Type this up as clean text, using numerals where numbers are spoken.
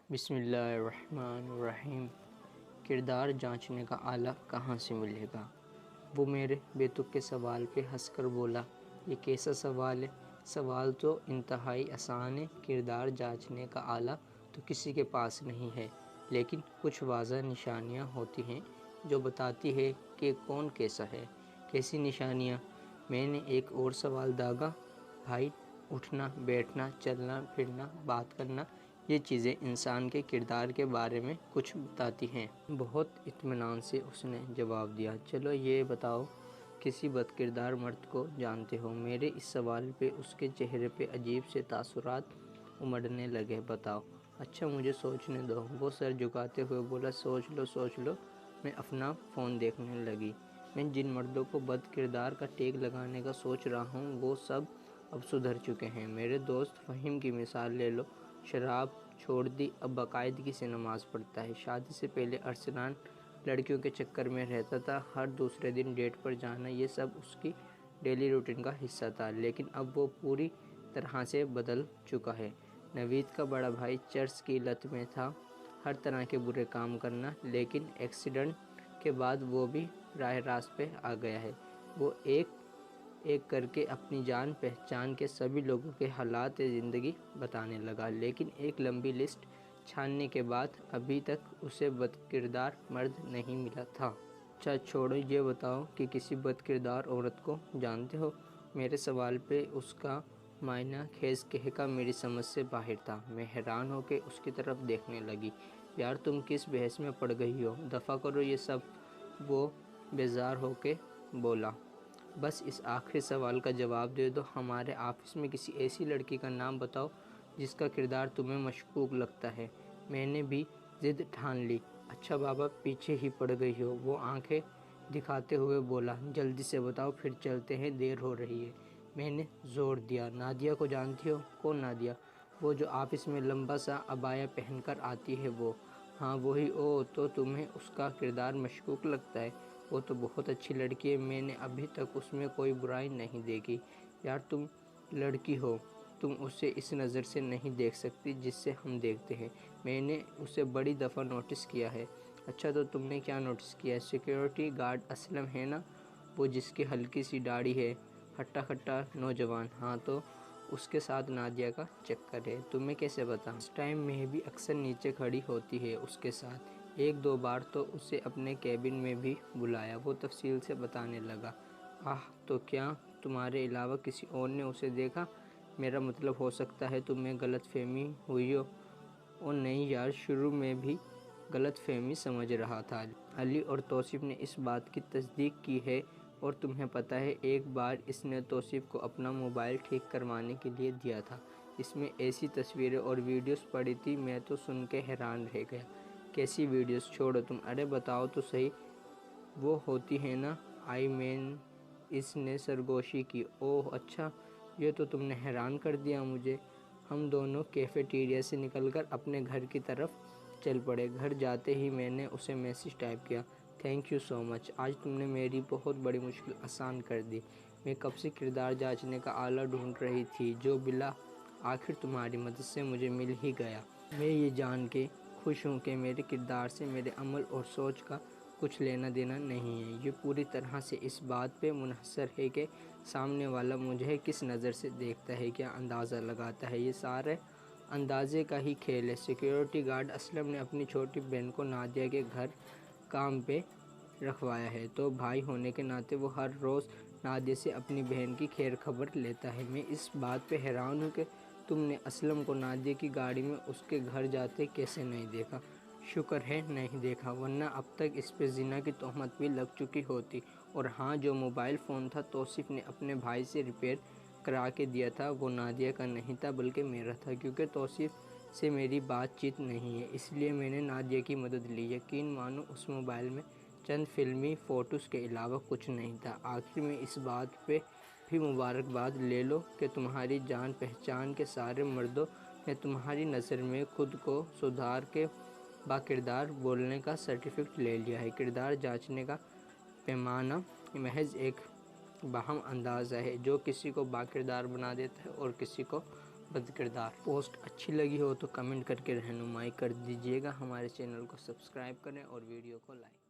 بسم اللہ الرحمن الرحیم۔ کردار جانچنے کا آلہ کہاں سے ملے گا؟ وہ میرے بے تک کے سوال پہ ہنس کر بولا، یہ کیسا سوال ہے؟ سوال تو انتہائی آسان ہے۔ کردار جانچنے کا آلہ تو کسی کے پاس نہیں ہے، لیکن کچھ واضح نشانیاں ہوتی ہیں جو بتاتی ہے کہ کون کیسا ہے۔ کیسی نشانیاں؟ میں نے ایک اور سوال داغا۔ بھائی، اٹھنا بیٹھنا، چلنا پھرنا، بات کرنا، یہ چیزیں انسان کے کردار کے بارے میں کچھ بتاتی ہیں۔ بہت اطمینان سے اس نے جواب دیا، چلو یہ بتاؤ، کسی بد کردار مرد کو جانتے ہو؟ میرے اس سوال پہ اس کے چہرے پہ عجیب سے تاثرات امڑنے لگے۔ بتاؤ؟ اچھا مجھے سوچنے دو۔ وہ سر جھکاتے ہوئے بولا، سوچ لو۔ میں اپنا فون دیکھنے لگی۔ میں جن مردوں کو بد کردار کا ٹیگ لگانے کا سوچ رہا ہوں وہ سب اب سدھر چکے ہیں۔ میرے دوست فہیم کی مثال لے لو، شراب چھوڑ دی، اب باقاعدگی سے نماز پڑھتا ہے۔ شادی سے پہلے ارسلان لڑکیوں کے چکر میں رہتا تھا، ہر دوسرے دن ڈیٹ پر جانا، یہ سب اس کی ڈیلی روٹین کا حصہ تھا، لیکن اب وہ پوری طرح سے بدل چکا ہے۔ نوید کا بڑا بھائی چرس کی لت میں تھا، ہر طرح کے برے کام کرنا، لیکن ایکسیڈنٹ کے بعد وہ بھی راہ راست پہ آ گیا ہے۔ وہ ایک ایک کر کے اپنی جان پہچان کے سبھی لوگوں کے حالات زندگی بتانے لگا، لیکن ایک لمبی لسٹ چھاننے کے بعد ابھی تک اسے بد کردار مرد نہیں ملا تھا۔ اچھا چھوڑو، یہ بتاؤ کہ کسی بد کردار عورت کو جانتے ہو؟ میرے سوال پہ اس کا معنی خیز کہکا میری سمجھ سے باہر تھا۔ میں حیران ہو کے اس کی طرف دیکھنے لگی۔ یار تم کس بحث میں پڑ گئی ہو؟ دفع کرو یہ سب۔ وہ بیزار ہو کے بولا، بس اس آخری سوال کا جواب دے دو۔ ہمارے آفس میں کسی ایسی لڑکی کا نام بتاؤ جس کا کردار تمہیں مشکوک لگتا ہے۔ میں نے بھی ضد ٹھان لی۔ اچھا بابا پیچھے ہی پڑ گئی ہو؟ وہ آنکھیں دکھاتے ہوئے بولا، جلدی سے بتاؤ پھر چلتے ہیں، دیر ہو رہی ہے۔ میں نے زور دیا، نادیہ کو جانتی ہو؟ کون نادیہ؟ وہ جو آفس میں لمبا سا عبایا پہن کر آتی ہے وہ؟ ہاں وہی۔ او تو تمہیں اس کا کردار مشکوک لگتا ہے؟ وہ تو بہت اچھی لڑکی ہے، میں نے ابھی تک اس میں کوئی برائی نہیں دیکھی۔ یار تم لڑکی ہو، تم اسے اس نظر سے نہیں دیکھ سکتی جس سے ہم دیکھتے ہیں۔ میں نے اسے بڑی دفعہ نوٹس کیا ہے۔ اچھا تو تم نے کیا نوٹس کیا ہے؟ سیکیورٹی گارڈ اسلم ہے نا، وہ جس کی ہلکی سی داڑھی ہے، ہٹا کھٹا نوجوان؟ ہاں تو اس کے ساتھ نادیہ کا چکر ہے۔ تمہیں کیسے پتا؟ اس ٹائم میں بھی اکثر نیچے کھڑی ہوتی ہے اس کے ساتھ، ایک دو بار تو اسے اپنے کیبن میں بھی بلایا۔ وہ تفصیل سے بتانے لگا۔ تو کیا تمہارے علاوہ کسی اور نے اسے دیکھا؟ میرا مطلب ہو سکتا ہے تمہیں غلط فہمی ہوئی ہو۔ او نہیں یار، شروع میں بھی غلط فہمی سمجھ رہا تھا۔ علی اور توصیف نے اس بات کی تصدیق کی ہے، اور تمہیں پتہ ہے ایک بار اس نے توصیف کو اپنا موبائل ٹھیک کروانے کے لیے دیا تھا، اس میں ایسی تصویریں اور ویڈیوز پڑی تھی، میں تو سن کے حیران رہ گیا۔ کیسی ویڈیوز؟ چھوڑو تم، ارے بتاؤ تو صحیح۔ وہ ہوتی ہے نا اس نے سرگوشی کی۔ اوہ اچھا، یہ تو تم نے حیران کر دیا مجھے۔ ہم دونوں کیفیٹیریا سے نکل کر اپنے گھر کی طرف چل پڑے۔ گھر جاتے ہی میں نے اسے میسج ٹائپ کیا، تھینک یو سو مچ، آج تم نے میری بہت بڑی مشکل آسان کر دی۔ میں کب سے کردار جانچنے کا آلہ ڈھونڈ رہی تھی جو بلا آخر تمہاری مدد سے مجھے مل ہی گیا۔ میں یہ جان کے خوش ہوں کہ میرے کردار سے میرے عمل اور سوچ کا کچھ لینا دینا نہیں ہے۔ یہ پوری طرح سے اس بات پہ منحصر ہے کہ سامنے والا مجھے کس نظر سے دیکھتا ہے، کیا اندازہ لگاتا ہے۔ یہ سارے اندازے کا ہی کھیل ہے۔ سیکیورٹی گارڈ اسلم نے اپنی چھوٹی بہن کو نادیہ کے گھر کام پہ رکھوایا ہے، تو بھائی ہونے کے ناطے وہ ہر روز نادیہ سے اپنی بہن کی خیر خبر لیتا ہے۔ میں اس بات پہ حیران ہوں کہ تم نے اسلم کو نادیہ کی گاڑی میں اس کے گھر جاتے کیسے نہیں دیکھا۔ شکر ہے نہیں دیکھا، ورنہ اب تک اس پہ زنا کی تہمت بھی لگ چکی ہوتی۔ اور ہاں، جو موبائل فون تھا توصیف نے اپنے بھائی سے ریپیئر کرا کے دیا تھا، وہ نادیہ کا نہیں تھا بلکہ میرا تھا۔ کیونکہ توصیف سے میری بات چیت نہیں ہے، اس لیے میں نے نادیہ کی مدد لی۔ یقین مانو اس موبائل میں چند فلمی فوٹوز کے علاوہ کچھ نہیں تھا۔ آخر میں اس بات پہ بھی مبارکباد لے لو کہ تمہاری جان پہچان کے سارے مردوں نے تمہاری نظر میں خود کو سدھار کے با کردار بولنے کا سرٹیفکیٹ لے لیا ہے۔ کردار جانچنے کا پیمانہ محض ایک باہم اندازہ ہے جو کسی کو با کردار بنا دیتا ہے اور کسی کو بد کردار۔ پوسٹ اچھی لگی ہو تو کمنٹ کر کے رہنمائی کر دیجیے گا، ہمارے چینل کو سبسکرائب کریں اور ویڈیو کو لائک